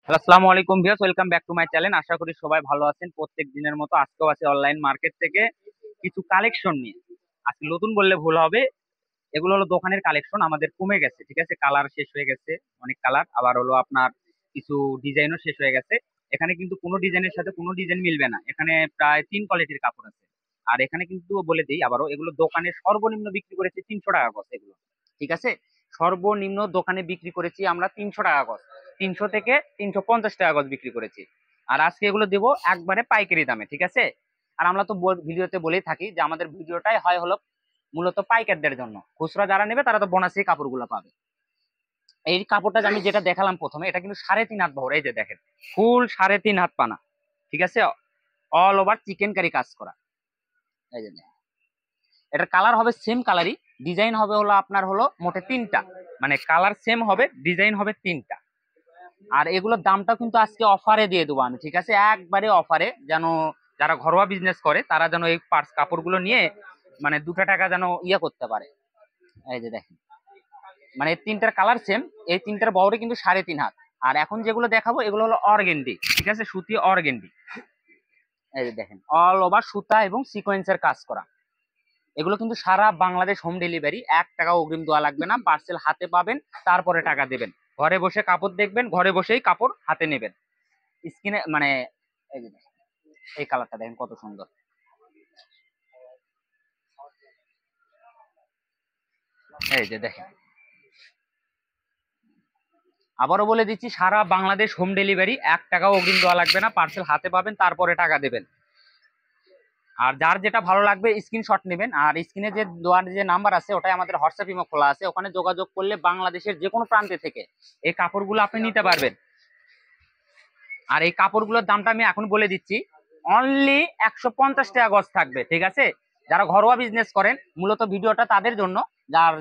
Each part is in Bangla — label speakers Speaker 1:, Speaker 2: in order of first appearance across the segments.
Speaker 1: হ্যালো, আসসালামু আলাইকুম viewers, welcome back to my channel. আশা করি সবাই ভালো আছেন। প্রত্যেক দিনের মতো আজকেও আছে অনলাইন মার্কেট থেকে কিছু কালেকশন নিয়ে। আজকে নতুন বললে ভুল হবে, এগুলো হলো দোকানের কালেকশন। আমাদের কমে গেছে, ঠিক আছে, কালার শেষ হয়ে গেছে, অনেক কালার। আবার হলো আপনার কিছু ডিজাইনও শেষ হয়ে গেছে। এখানে কিন্তু কোনো ডিজাইনের সাথে কোনো ডিজাইন মিলবে না। এখানে প্রায় 3 কোয়ালিটির কাপড় আছে। আর এখানে কিন্তু বলে দিই আবারও, এগুলো দোকানে সর্বনিম্ন বিক্রি করেছে 300 টাকা গজ এগুলো, ঠিক আছে। সর্বনিম্ন দোকানে বিক্রি করেছি আমরা 300 টাকা গজ। 300 থেকে 350 টাকা গজ বিক্রি করেছি। আর আজকে এগুলো দেবো একবারে পাইকারি দামে, ঠিক আছে। আর আমরা তো ভিডিওতে বলেই থাকি যে আমাদের ভিডিওটাই হয় হলো মূলত পাইকারদের জন্য। খুচরা যারা নেবে তারা তো বোনাসে কাপড়গুলো পাবে। এই কাপড়টা যে আমি যেটা দেখালাম প্রথমে, এটা কিন্তু 3.5 হাত বহর। এই যে দেখেন, ফুল 3.5 হাত পানা, ঠিক আছে। অল ওভার চিকেন কারি কাজ করা। এই যে দেখেন। এটার কালার হবে সেম কালারই, ডিজাইন হবে হলো আপনার হলো মোটে 3টা। মানে কালার সেম হবে, ডিজাইন হবে 3টা। আর এগুলোর দামটা কিন্তু আজকে অফারে দিয়ে দেবো আমি, ঠিক আছে, একবারে অফারে, যেন যারা ঘরোয়া বিজনেস করে তারা যেন এই পার্স কাপড়গুলো নিয়ে মানে 2টা টাকা যেন ইয়ে করতে পারে। এই যে দেখেন, মানে এই 3টার কালার সেম, এই 3টার বহরে কিন্তু 3.5 হাত। আর এখন যেগুলো দেখাবো এগুলো হলো অর্গেন্ডি, ঠিক আছে, সুতি অর্গেন্ডি। এই যে দেখেন, অল ওভার সুতা এবং সিকোয়েন্সের কাজ করা। এগুলো কিন্তু সারা বাংলাদেশ হোম ডেলিভারি, 1 টাকা অগ্রিম দেওয়া লাগবে না। পার্সেল হাতে পাবেন, তারপরে টাকা দেবেন। ঘরে বসে কাপড় দেখবেন, ঘরে বসেই কাপড় হাতে নেবেন। স্কিনে মানে এই যে দেখেন, এই কালারটা দেখেন কত সুন্দর। এই যে দেখেন, আবারও বলে দিচ্ছি, সারা বাংলাদেশ হোম ডেলিভারি, 1 টাকাও অগ্রিম দেওয়া লাগবে না। পার্সেল হাতে পাবেন, তারপরে টাকা দেবেন। আর যার যেটা ভালো লাগবে স্ক্রিনশট নেবেন। আর স্ক্রিনে যে দেওয়ার যে নাম্বার আছে ওটাই আমাদের হোয়াটসঅ্যাপ ইমো খোলা আছে, ওখানে যোগাযোগ করলে বাংলাদেশের যে কোনো প্রান্তে থেকে এই কাপড়গুলো আপনি নিতে পারবেন। আর এই কাপড়গুলোর দামটা আমি এখন বলে দিচ্ছি, অনলি 150 টাকা গজ থাকবে, ঠিক আছে। যারা ঘরোয়া বিজনেস করেন, মূলত ভিডিওটা তাদের জন্য।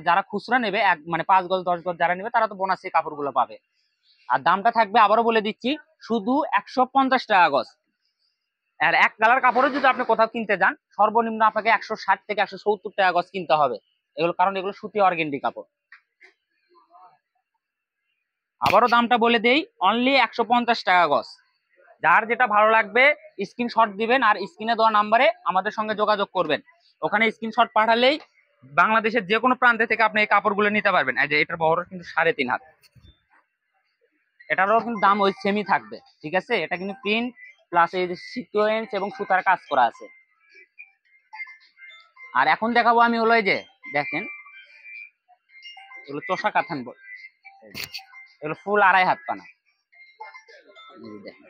Speaker 1: যারা খুচরা নেবে, এক মানে 5 গজ 10 গজ যারা নেবে তারা তো বোনাসে কাপড়গুলো পাবে। আর দামটা থাকবে আবারও বলে দিচ্ছি, শুধু 150 টাকা গজ। আর এক কালার কাপড়ও যদি আপনি কোথাও কিনতে যান, সর্বনিম্ন আপনাকে 160 থেকে 170 টাকা গজ কিনতে হবে। এগুলো কারণ এগুলো সুতি অর্গেন্ডি কাপড়। আবারও দামটা বলে দেই, অনলি 150 টাকা গজ। যার যেটা ভালো লাগবে স্ক্রিনশট দিবেন, আর স্ক্রিনে দেওয়া নাম্বারে আমাদের সঙ্গে যোগাযোগ করবেন। ওখানে স্ক্রিনশট পাঠালেই বাংলাদেশের যে কোনো প্রান্তে থেকে আপনি এই কাপড়গুলো নিতে পারবেন। এই যে এটার বহর কিন্তু 3.5 হাত। এটারও কিন্তু দাম ওই সেমই থাকবে, ঠিক আছে। এটা কিন্তু প্রিন্ট প্লাস এই যে সিকোয়েন্স এবং সুতার কাজ করা আছে। আর এখন দেখাবো আমি হলো এই যে দেখেন, এগুলো চোষা কাথান বল, এগুলো ফুল 2.5 হাত পানা। এই যে দেখেন,